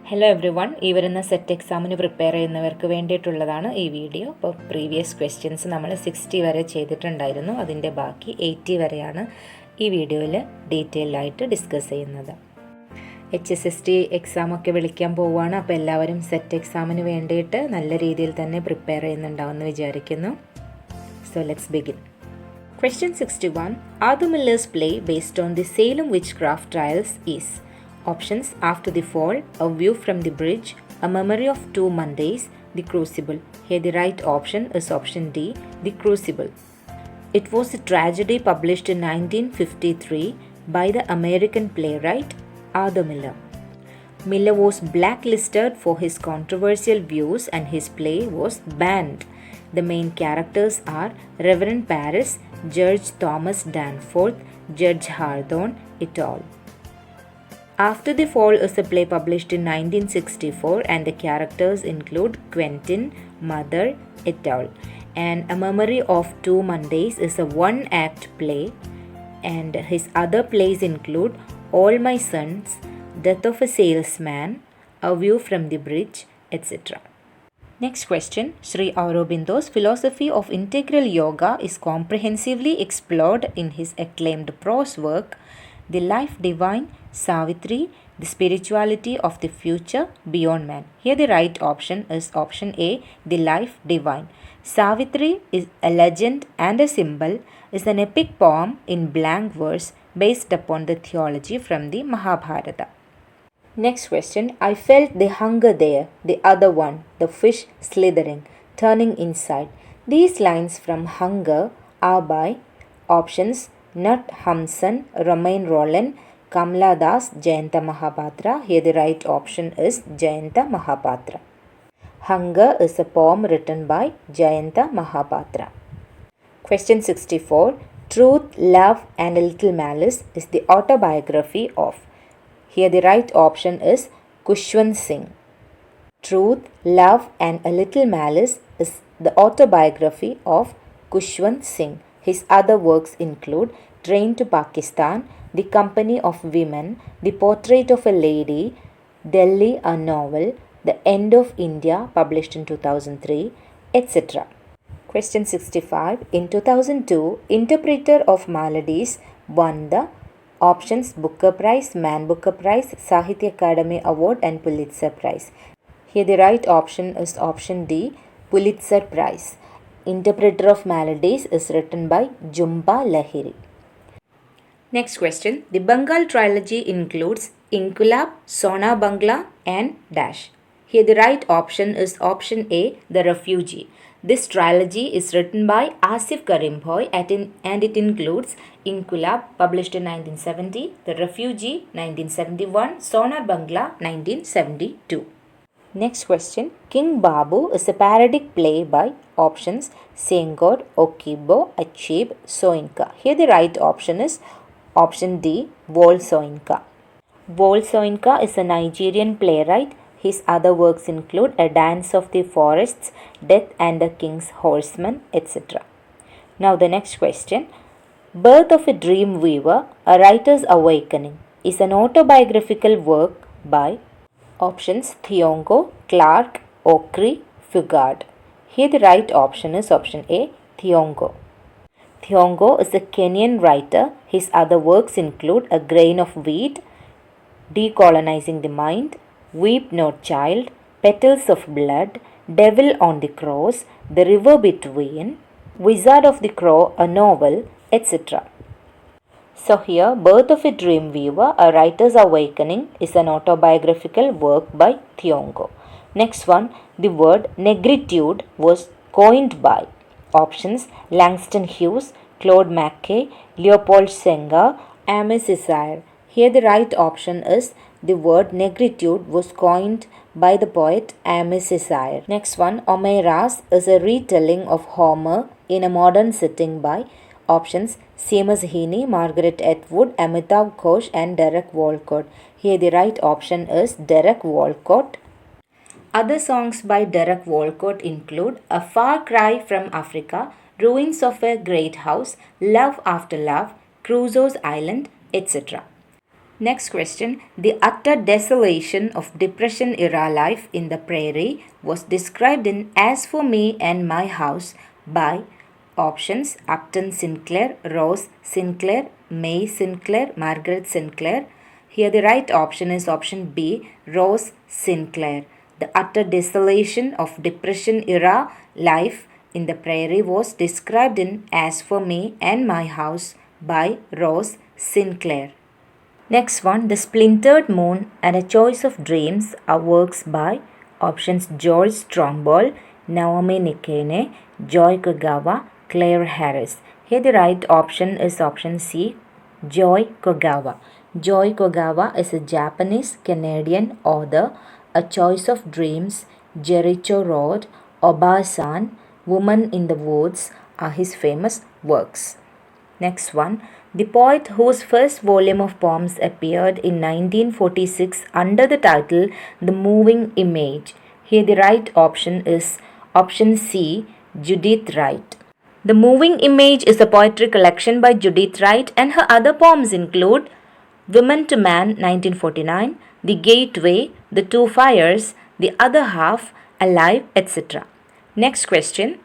Hello every one, ഈ വരുന്ന set എക്സാമിന് പ്രിപ്പയർ ചെയ്യുന്നവർക്ക് വേണ്ടിയിട്ടുള്ളതാണ് ഈ വീഡിയോ. അപ്പോൾ പ്രീവിയസ് ക്വസ്റ്റ്യൻസ് നമ്മൾ 60 വരെ ചെയ്തിട്ടുണ്ടായിരുന്നു. അതിൻ്റെ ബാക്കി 80 വരെയാണ് ഈ വീഡിയോയിൽ ഡീറ്റെയിൽ ആയിട്ട് ഡിസ്കസ് ചെയ്യുന്നത്. HSST എക്സാമൊക്കെ വിളിക്കാൻ പോവുകയാണ്. അപ്പോൾ എല്ലാവരും സെറ്റ് എക്സാമിന് വേണ്ടിയിട്ട് നല്ല രീതിയിൽ തന്നെ പ്രിപ്പയർ ചെയ്യുന്നുണ്ടാവുമെന്ന് വിചാരിക്കുന്നു. So let's begin. Question 61. Are the Miller's play based on the Salem witchcraft trials is options: After the Fall, A View from the Bridge, A Memory of Two Mondays, The Crucible. Here the right option is option D, The Crucible. It was a tragedy published in 1953 by the American playwright Arthur Miller. Miller was blacklisted for his controversial views and his play was banned. The main characters are Reverend Paris, Judge Thomas Danforth, Judge Hawthorne, et al. After the Fall is a play published in 1964 and the characters include Quentin, Mother, et al. And A Memory of Two Mondays is a one-act play and his other plays include All My Sons, Death of a Salesman, A View from the Bridge, etc. Next question. Sri Aurobindo's philosophy of integral yoga is comprehensively explored in his acclaimed prose work, The Life Divine, Savitri, The Spirituality of the Future, Beyond Man. Here the right option is option A, The Life Divine. Savitri is a legend and a symbol, is an epic poem in blank verse based upon the theology from the Mahabharata. Next question. I felt the hunger there, the other one, the fish slithering, turning inside. These lines from Hunger are by options Nat Hamsan, Romain Rolland, Kamala Das, Jayanta Mahapatra. Here the right option is Jayanta Mahapatra. Hunger is a poem written by Jayanta Mahapatra. Question 64. Truth, Love and a Little Malice is the autobiography of. Here the right option is Khushwant Singh. Truth, Love and a Little Malice is the autobiography of Khushwant Singh. His other works include Train to Pakistan, The Company of Women, The Portrait of a Lady, Delhi a Novel, The End of India published in 2003, etc. Question 65. In 2002, Interpreter of Maladies won the options Booker Prize, Man Booker Prize, Sahitya Academy Award and Pulitzer Prize. Here the right option is option D, Pulitzer Prize. Interpreter of Maladies is written by Jhumpa Lahiri. Next question. The Bengal Trilogy includes Inquilab, Sonar Bangla and Dash. Here the right option is option A, The Refugee. This trilogy is written by Asif Karimboy and it includes Inquilab, published in 1970, The Refugee, 1971, Sonar Bangla, 1972. Next question. King Babu is a parodic play by options Senghor, Okibo, Achib, Soinka. Here the right option is option D, Vol Soinka. Vol Soinka is a Nigerian playwright. His other works include A Dance of the Forests, Death and the King's Horseman, etc. Now the next question. Birth of a Dream Weaver, A Writer's Awakening is an autobiographical work by options Thiongo, Clark, Okri, Fugard. Here the right option is option A, Thiongo. Thiongo is a Kenyan writer. His other works include A Grain of Wheat, Decolonizing the Mind, Weep Not Child, Petals of Blood, Devil on the Cross, The River Between, Wizard of the Crow, a novel, etc. So here, Birth of a Dream Weaver, A Writer's Awakening is an autobiographical work by Thiongo. Next one, the word negritude was coined by options Langston Hughes, Claude McKay, Leopold Senghor, Amos Césaire. Here the right option is the word negritude was coined by the poet Amos Césaire. Next one, Omeras is a retelling of Homer in a modern setting by options Seamus Heaney, Margaret Atwood, Amitav Ghosh and Derek Walcott. Here the right option is Derek Walcott. Other songs by Derek Walcott include A Far Cry from Africa, Ruins of a Great House, Love After Love, Crusoe's Island, etc. Next question. The utter desolation of Depression era life in the prairie was described in As for Me and My House by options Upton Sinclair, Rose Sinclair, May Sinclair, Margaret Sinclair. Here the right option is option B, Rose Sinclair. The utter desolation of Depression era life in the prairie was described in As for Me and My House by Rose Sinclair. Next one, The Splintered Moon and A Choice of Dreams are works by options George Stromboll, Naomi Nikene, Joy Kogawa, Claire Harris. Here the right option is option C, Joy Kogawa. Joy Kogawa is a Japanese-Canadian author. A Choice of Dreams, Jericho Road, Obasan, Woman in the Woods are his famous works. Next one, the poet whose first volume of poems appeared in 1946 under the title The Moving Image. Here the right option is option C, Judith Wright. The Moving Image is a poetry collection by Judith Wright, and her other poems include Woman to Man 1949, The Gateway, The Two Fires, The Other Half, Alive, etc. Next question.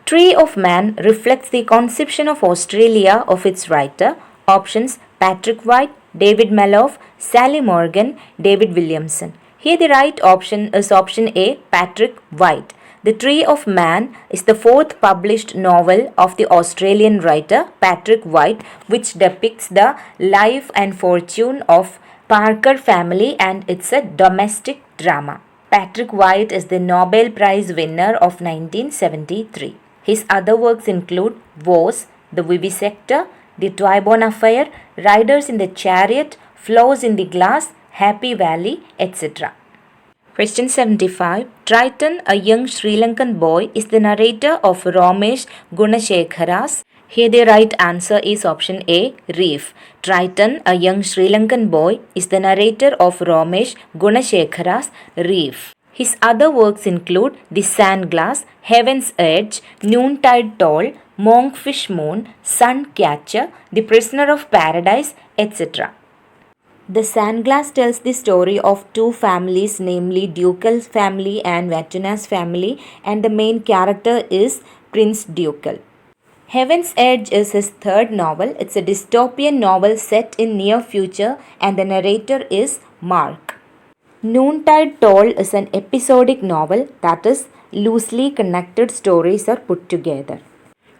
Tree of Man reflects the conception of Australia of its writer. Options Patrick White, David Malouf, Sally Morgan, David Williamson. Here the right option is option A, Patrick White. The Tree of Man is the fourth published novel of the Australian writer Patrick White, which depicts the life and fortune of Parker family, and it's a domestic drama. Patrick White is the Nobel Prize winner of 1973. His other works include Woes, The Vivisector, The Twyborn Affair, Riders in the Chariot, Flaws in the Glass, Happy Valley, etc. Question 75. Triton, a young Sri Lankan boy, is the narrator of Ramesh Gunashekhara's. Here the right answer is option A, Reef. Triton, a young Sri Lankan boy, is the narrator of Ramesh Gunashekhara's Reef. His other works include The Sand Glass, Heaven's Edge, Noontide Toll, Monkfish Moon, Sun Catcher, The Prisoner of Paradise, etc. The Sand Glass tells the story of two families, namely Ducal family and Vatunas family, and the main character is Prince Ducal. Heaven's Edge is his third novel. It's a dystopian novel set in near future, and the narrator is Mark. Noontide Toll is an episodic novel, that is, loosely connected stories are put together.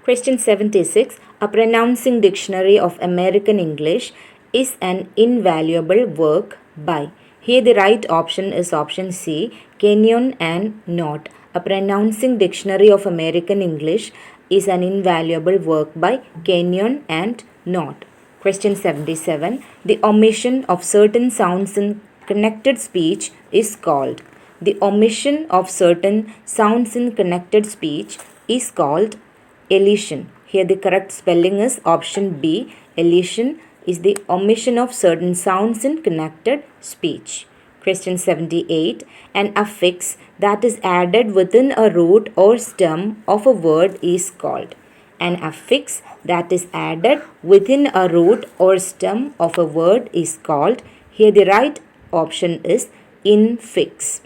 Question 76. A pronouncing dictionary of American English is an invaluable work by. Here the right option is option C, Kenyon and Knott. A pronouncing dictionary of American English is an invaluable work by Kenyon and Knott. Question 77. The omission of certain sounds in connected speech is called. The omission of certain sounds in connected speech is called elision. Here the correct spelling is option B. Elision is the omission of certain sounds in connected speech. Question 78. An affix that is added within a root or stem of a word is called. An affix that is added within a root or stem of a word is called. Here the right option is infix.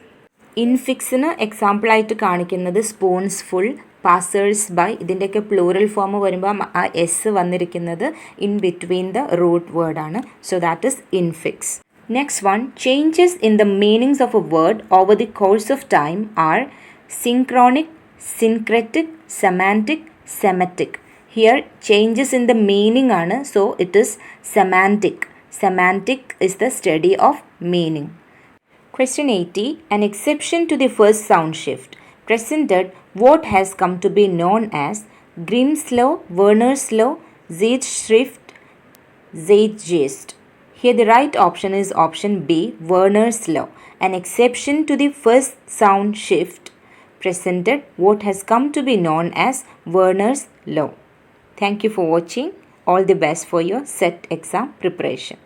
ഇൻഫിക്സിന് എക്സാമ്പിളായിട്ട് കാണിക്കുന്നത് spoonsful, passers by, ഇതിൻ്റെയൊക്കെ plural form വരുമ്പോൾ ആ S വന്നിരിക്കുന്നത് in between the root വേർഡാണ്. So that is infix. Next one, changes in the meanings of a word over the course of time are synchronic, syncretic, semantic, semetic. Here changes in the meaning aanu, so it is semantic. Semantic is the study of meaning. Question 80, an exception to the first sound shift presented what has come to be known as Grimm's law, Werner's law, Zeitschrift, Zeitgeist. Here the right option is option B, Werner's law. An exception to the first sound shift presented what has come to be known as Werner's law. Thank you for watching. All the best for your set exam preparation.